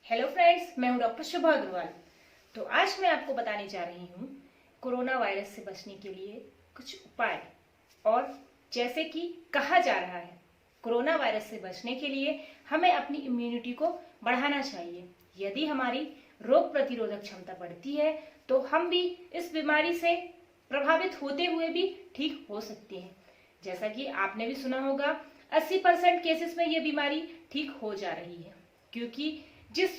Hello friends, मैं हूं doctor शुभा अग्रवाल। तो आज मैं आपको बताने जा रही हूं कोरोना वायरस से बचने के लिए कुछ उपाय। और जैसे कि कहा जा रहा है, कोरोना वायरस से बचने के लिए हमें अपनी इम्यूनिटी को बढ़ाना चाहिए। यदि हमारी रोग प्रतिरोधक क्षमता बढ़ती है तो हम भी इस बीमारी से प्रभावित होते हुए भी ठीक हो सकते हैं। जैसा कि आपने भी सुना होगा, 80% केसेस में ये बीमारी ठीक हो जा रही है, क्योंकि जिस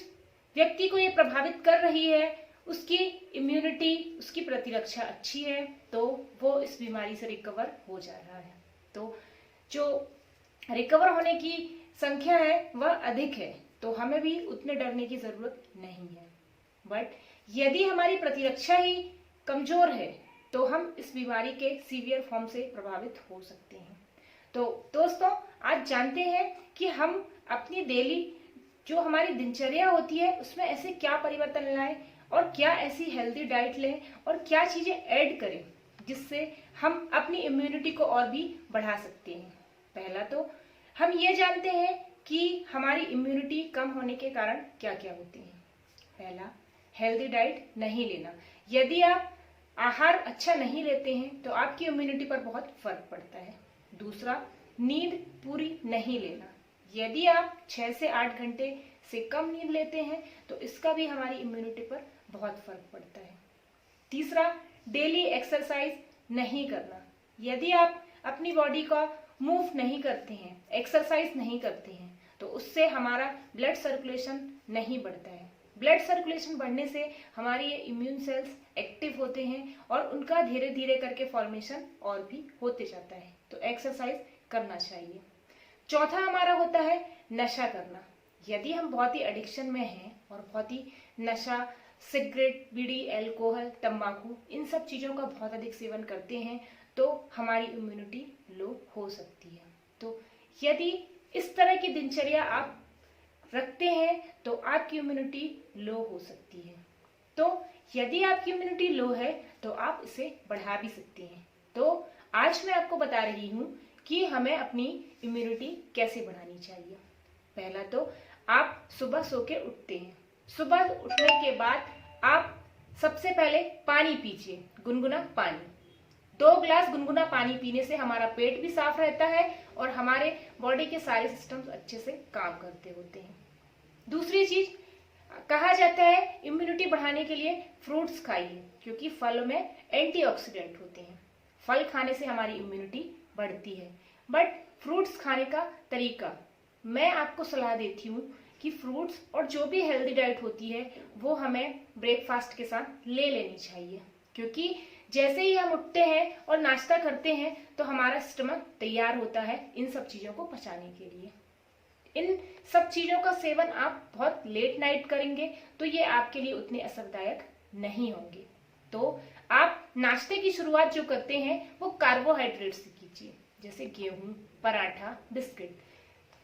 व्यक्ति को ये प्रभावित कर रही है उसकी इम्यूनिटी, उसकी प्रतिरक्षा अच्छी है, तो वो इस बीमारी से रिकवर हो जा रहा है। तो जो रिकवर होने की संख्या है वह अधिक है, तो हमें भी उतने डरने की जरूरत नहीं है। बट यदि हमारी प्रतिरक्षा ही कमजोर है तो हम इस बीमारी के सीवियर फॉर्म से प्रभावित हो सकते हैं। तो दोस्तों, आज जानते हैं कि हम अपनी डेली जो हमारी दिनचर्या होती है उसमें ऐसे क्या परिवर्तन लाएं और क्या ऐसी हेल्दी डाइट लें और क्या चीजें ऐड करें जिससे हम अपनी इम्यूनिटी को और भी बढ़ा सकते हैं। पहला तो हम ये जानते हैं कि हमारी इम्यूनिटी कम होने के कारण क्या क्या होते हैं। पहला, हेल्दी डाइट नहीं लेना। यदि आप आहार अच्छा नहीं लेते हैं तो आपकी इम्यूनिटी पर बहुत फर्क पड़ता है। दूसरा, नींद पूरी नहीं लेना। यदि आप 6 से 8 घंटे से कम नींद लेते हैं तो इसका भी हमारी इम्यूनिटी पर बहुत फर्क पड़ता है। तीसरा, डेली एक्सरसाइज नहीं करना। यदि आप अपनी बॉडी का मूव नहीं करते हैं, एक्सरसाइज नहीं करते हैं, तो उससे हमारा ब्लड सर्कुलेशन नहीं बढ़ता है। ब्लड सर्कुलेशन बढ़ने से हमारी ये इम्यून सेल्स एक्टिव होते हैं और उनका धीरे धीरे करके फॉर्मेशन और भी होते जाता है। तो एक्सरसाइज करना चाहिए। चौथा हमारा होता है नशा करना। यदि हम बहुत ही एडिक्शन में हैं और बहुत ही नशा, सिगरेट, बीड़ी, अल्कोहल, तंबाकू, इन सब चीजों का बहुत अधिक सेवन करते हैं तो हमारी इम्यूनिटी लो हो सकती है। तो यदि इस तरह की दिनचर्या आप रखते हैं तो आपकी इम्यूनिटी लो हो सकती है। तो यदि आपकी इम्यूनिटी लो है तो आप इसे बढ़ा भी सकते हैं। तो आज मैं आपको बता रही हूँ कि हमें अपनी इम्यूनिटी कैसे बढ़ानी चाहिए। पहला तो आप सुबह सो के उठते हैं। सुबह उठने के बाद आप सबसे पहले पानी पीजिए, गुनगुना पानी। 2 ग्लास गुनगुना पानी पीने से हमारा पेट भी साफ रहता है और हमारे बॉडी के सारे सिस्टम्स अच्छे से काम करते होते हैं। दूसरी चीज, कहा जाता है इम्यूनिटी बढ़ाने के लिए फ्रूट्स खाइए, क्योंकि फलों में एंटीऑक्सीडेंट होते हैं। फल खाने से हमारी इम्यूनिटी बढ़ती है। बट फ्रूट्स खाने का तरीका, मैं आपको सलाह देती हूँ कि फ्रूट्स और जो भी हेल्दी डाइट होती है वो हमें ब्रेकफास्ट के साथ ले लेनी चाहिए, क्योंकि जैसे ही हम उठते हैं और नाश्ता करते हैं तो हमारा स्टमक तैयार होता है इन सब चीजों को पचाने के लिए। इन सब चीजों का सेवन आप बहुत लेट नाइट करेंगे तो ये आपके लिए उतने असरदायक नहीं होंगे। तो आप नाश्ते की शुरुआत जो करते हैं वो कार्बोहाइड्रेट से कीजिए, जैसे गेहूं, पराठा, बिस्किट।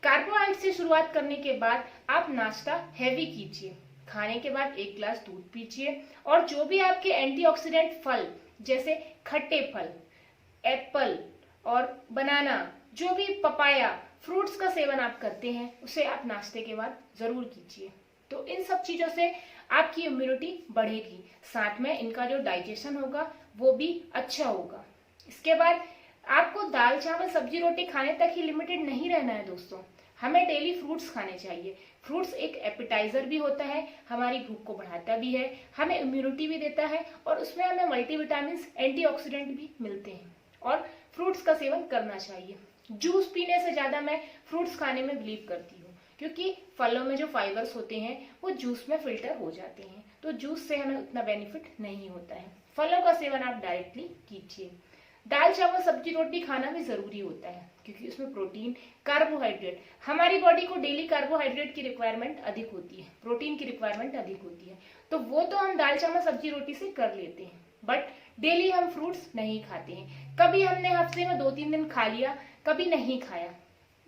कार्बोहाइड्रेट से शुरुआत करने के बाद आप नाश्ता हैवी कीजिए। खाने के बाद 1 गिलास दूध पीजिए और जो भी आपके एंटीऑक्सीडेंट फल, जैसे खट्टे फल, एप्पल और बनाना, जो भी पपाया, फ्रूट्स का सेवन आप करते हैं उसे आप नाश्ते के बाद जरूर कीजिए। तो इन सब चीजों से आपकी इम्यूनिटी बढ़ेगी, साथ में इनका जो डाइजेशन होगा वो भी अच्छा होगा। इसके बाद आपको दाल, चावल, सब्जी, रोटी खाने तक ही लिमिटेड नहीं रहना है दोस्तों, हमें डेली फ्रूट्स खाने चाहिए। फ्रूट्स एक एपिटाइजर भी होता है, हमारी भूख को बढ़ाता भी है, हमें इम्यूनिटी भी देता है और उसमें हमें मल्टीविटामिन, एंटीऑक्सीडेंट भी मिलते हैं और फ्रूट्स का सेवन करना चाहिए। जूस पीने से ज्यादा मैं फ्रूट्स खाने में बिलीव करती हूँ, क्योंकि फलों में जो फाइबर्स होते हैं वो जूस में फिल्टर हो जाते हैं, तो जूस से हमें उतना बेनिफिट नहीं होता है। फलों का सेवन आप डायरेक्टली कीजिए। दाल, चावल, सब्जी, रोटी खाना भी जरूरी होता है, क्योंकि उसमें प्रोटीन, कार्बोहाइड्रेट, हमारी बॉडी को डेली कार्बोहाइड्रेट की रिक्वायरमेंट अधिक होती है, प्रोटीन की रिक्वायरमेंट अधिक होती है। तो वो तो हम दाल, चावल, सब्जी, रोटी से कर लेते हैं, बट डेली हम फ्रूट्स नहीं खाते हैं। कभी हमने हफ्ते में 2-3 दिन खा लिया, कभी नहीं खाया।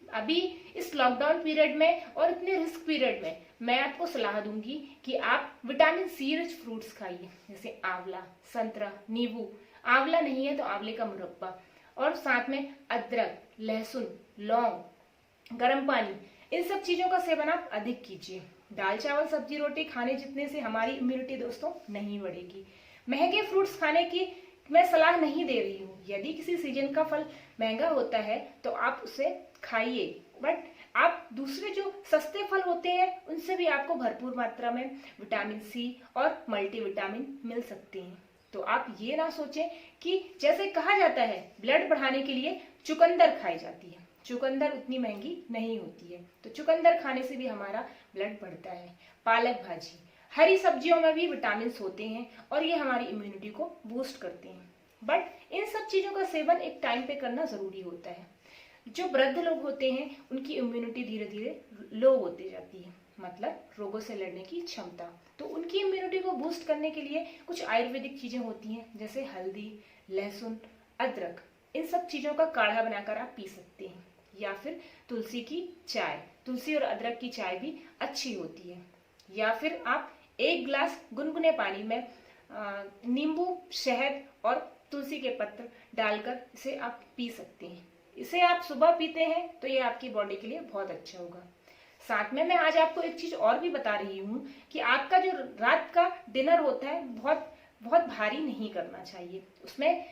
अभी इस लॉकडाउन पीरियड में और इतने रिस्क पीरियड में मैं आपको सलाह दूंगी कि आप विटामिन सी रिच फ्रूट्स खाइए, जैसे आंवला, संतरा, नींबू। आंवला नहीं है तो आंवले का मुरब्बा, और साथ में अदरक, लहसुन, लौंग, गर्म पानी, इन सब चीजों का सेवन आप अधिक कीजिए। दाल चावल सब्जी रोटी खाने जितने से हमारी इम्यूनिटी दोस्तों नहीं बढ़ेगी। महंगे फ्रूट्स खाने की मैं सलाह नहीं दे रही हूँ। यदि किसी सीजन का फल महंगा होता है तो आप उसे खाइए, बट आप दूसरे जो सस्ते फल होते हैं उनसे भी आपको भरपूर मात्रा में विटामिन सी और मल्टीविटामिन मिल सकते हैं। तो आप ये ना सोचें कि जैसे कहा जाता है ब्लड बढ़ाने के लिए चुकंदर खाई जाती है, चुकंदर उतनी महंगी नहीं होती है, तो चुकंदर खाने से भी हमारा ब्लड बढ़ता है। पालक भाजी, हरी सब्जियों में भी विटामिन होते हैं और ये हमारी इम्यूनिटी को बूस्ट करते हैं। बट इन सब चीजों का सेवन एक टाइम पे करना जरूरी होता है। जो वृद्ध लोग होते हैं उनकी इम्यूनिटी धीरे धीरे लो होती जाती है, मतलब रोगों से लड़ने की क्षमता। तो उनकी इम्यूनिटी को बूस्ट करने के लिए कुछ आयुर्वेदिक चीजें होती हैं, जैसे हल्दी, लहसुन, अदरक। इन सब चीजों का काढ़ा बनाकर आप पी सकते हैं, या फिर तुलसी की चाय, तुलसी और अदरक की चाय भी अच्छी होती है। या फिर आप 1 गिलास गुनगुने पानी में नींबू, शहद और तुलसी के पत्र डालकर इसे आप पी सकते हैं। इसे आप सुबह पीते हैं तो ये आपकी बॉडी के लिए बहुत अच्छा होगा। साथ में मैं आज आपको एक चीज और भी बता रही हूँ कि आपका जो रात का डिनर होता है बहुत बहुत भारी नहीं करना चाहिए, उसमें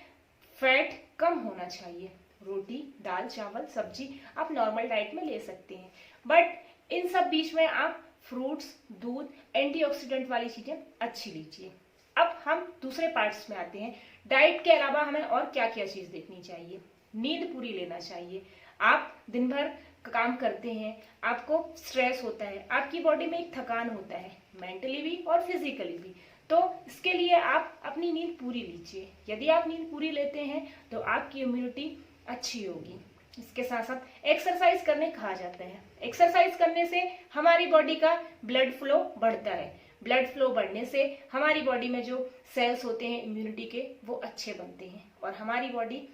फैट कम होना चाहिए। रोटी, दाल, चावल, सब्जी आप नॉर्मल डाइट में ले सकते हैं, बट इन सब बीच में आप फ्रूट्स, दूध, एंटीऑक्सीडेंट वाली चीजें अच्छी लीजिए। अब हम दूसरे पार्ट्स में आते हैं। डाइट के अलावा हमें और क्या क्या चीज देखनी चाहिए। नींद पूरी लेना चाहिए। आप दिन भर काम करते हैं, आपको स्ट्रेस होता है, आपकी बॉडी में एक थकान होता है, मेंटली भी और फिजिकली भी। तो इसके लिए आप अपनी नींद पूरी लीजिए। यदि आप नींद पूरी लेते हैं तो आपकी इम्यूनिटी अच्छी होगी। इसके साथ साथ एक्सरसाइज करने कहा जाता है। एक्सरसाइज करने से हमारी बॉडी का ब्लड फ्लो बढ़ता है। ब्लड फ्लो बढ़ने से हमारी बॉडी में जो सेल्स होते हैं इम्यूनिटी के, वो अच्छे बनते हैं और हमारी बॉडी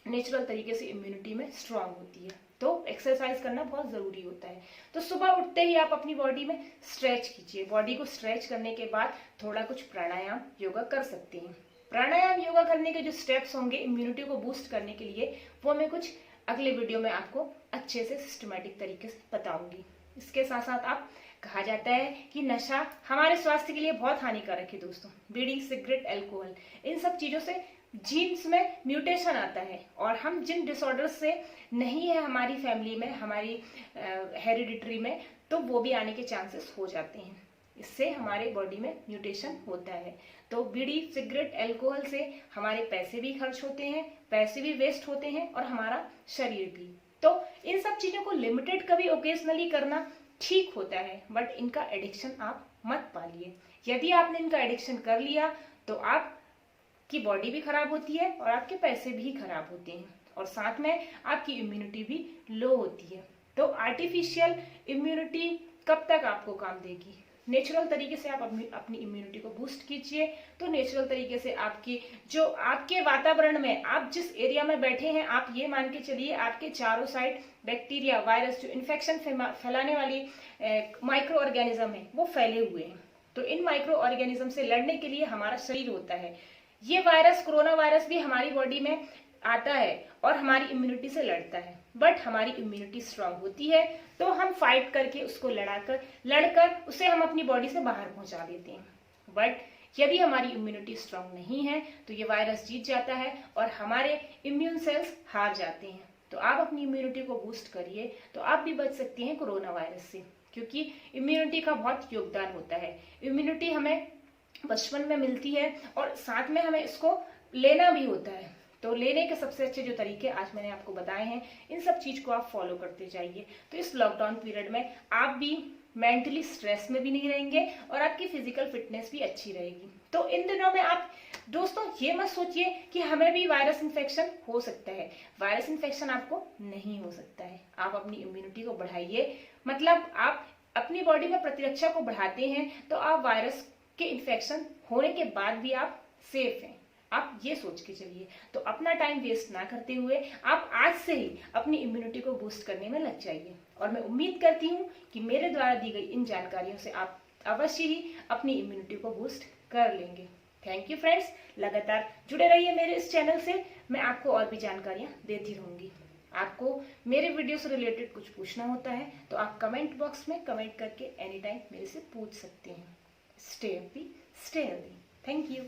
नेचुरल तरीके से इम्यूनिटी में स्ट्रांग होती है। तो एक्सरसाइज करना बहुत जरूरी होता है। तो सुबह उठते ही आप अपनी बॉडी में स्ट्रेच कीजिए। बॉडी को स्ट्रेच करने के बाद थोड़ा कुछ प्राणायाम, योगा कर सकते हैं। प्राणायाम, योगा करने के जो स्टेप्स होंगे इम्यूनिटी को बूस्ट करने के लिए, वो मैं कुछ अगले वीडियो में आपको अच्छे से सिस्टमैटिक तरीके से बताऊंगी। इसके साथ साथ आप कहा जाता है कि नशा हमारे स्वास्थ्य के लिए बहुत हानिकारक है दोस्तों। बीड़ी, सिगरेट, अल्कोहल, इन सब चीजों से जीन्स में म्यूटेशन आता है और हम जिन डिसऑर्डर्स से नहीं है हमारी फैमिली में, हमारी हेरिडिटरी में, तो वो भी आने के चांसेस हो जाते हैं। इससे हमारे बॉडी में म्यूटेशन होता है। तो बीड़ी, सिगरेट, अल्कोहल से हमारे पैसे भी खर्च होते हैं, पैसे भी वेस्ट होते हैं और हमारा शरीर भी। तो इन सब चीजों को लिमिटेड कभी ओकेजनली करना ठीक होता है, बट इनका एडिक्शन आप मत पालिए। यदि आपने इनका एडिक्शन कर लिया तो आपकी बॉडी भी खराब होती है और आपके पैसे भी खराब होते हैं और साथ में आपकी इम्यूनिटी भी लो होती है। तो आर्टिफिशियल इम्यूनिटी कब तक आपको काम देगी? नेचुरल तरीके से आप अपनी इम्यूनिटी को बूस्ट कीजिए। तो नेचुरल तरीके से आपकी जो आपके वातावरण में, आप जिस एरिया में बैठे हैं, आप ये मान के चलिए आपके चारों साइड बैक्टीरिया, वायरस, जो इन्फेक्शन फैलाने वाली माइक्रो ऑर्गेनिज्म है, वो फैले हुए हैं। तो इन माइक्रो ऑर्गेनिज्म से लड़ने के लिए हमारा शरीर होता है। ये वायरस, कोरोना वायरस भी हमारी बॉडी में आता है और हमारी इम्यूनिटी से लड़ता है, बट हमारी इम्यूनिटी स्ट्रांग होती है तो हम फाइट करके उसको लड़कर उसे हम अपनी बॉडी से बाहर पहुंचा देते हैं। बट यदि हमारी इम्यूनिटी स्ट्रांग नहीं है तो ये वायरस जीत जाता है और हमारे इम्यून सेल्स हार जाते हैं। तो आप अपनी इम्यूनिटी को बूस्ट करिए तो आप भी बच सकती हैं कोरोना वायरस से, क्योंकि इम्यूनिटी का बहुत योगदान होता है। इम्यूनिटी हमें बचपन में मिलती है और साथ में हमें इसको लेना भी होता है। तो लेने के सबसे अच्छे जो तरीके आज मैंने आपको बताए हैं, इन सब चीज को आप फॉलो करते जाइए। तो इस लॉकडाउन पीरियड में आप भी मेंटली स्ट्रेस में भी नहीं रहेंगे और आपकी फिजिकल फिटनेस भी अच्छी रहेगी। तो इन दिनों में आप दोस्तों ये मत सोचिए कि हमें भी वायरस इन्फेक्शन हो सकता है। वायरस इन्फेक्शन आपको नहीं हो सकता है। आप अपनी इम्यूनिटी को बढ़ाइए, मतलब आप अपनी बॉडी में प्रतिरक्षा को बढ़ाते हैं तो आप वायरस के इन्फेक्शन होने के बाद भी आप सेफ हैं। आप ये सोच के चलिए। तो अपना टाइम वेस्ट ना करते हुए आप आज से ही अपनी इम्यूनिटी को बूस्ट करने में लग जाइए और मैं उम्मीद करती हूँ कि मेरे द्वारा दी गई इन जानकारियों से आप अवश्य ही अपनी इम्यूनिटी को बूस्ट कर लेंगे। थैंक यू फ्रेंड्स, लगातार जुड़े रहिए मेरे इस चैनल से। मैं आपको और भी जानकारियां देती रहूंगी। आपको मेरे वीडियो से रिलेटेड कुछ पूछना होता है तो आप कमेंट बॉक्स में कमेंट करके एनी टाइम मेरे से पूछ सकते हैं। Stay happy, stay healthy. Thank you.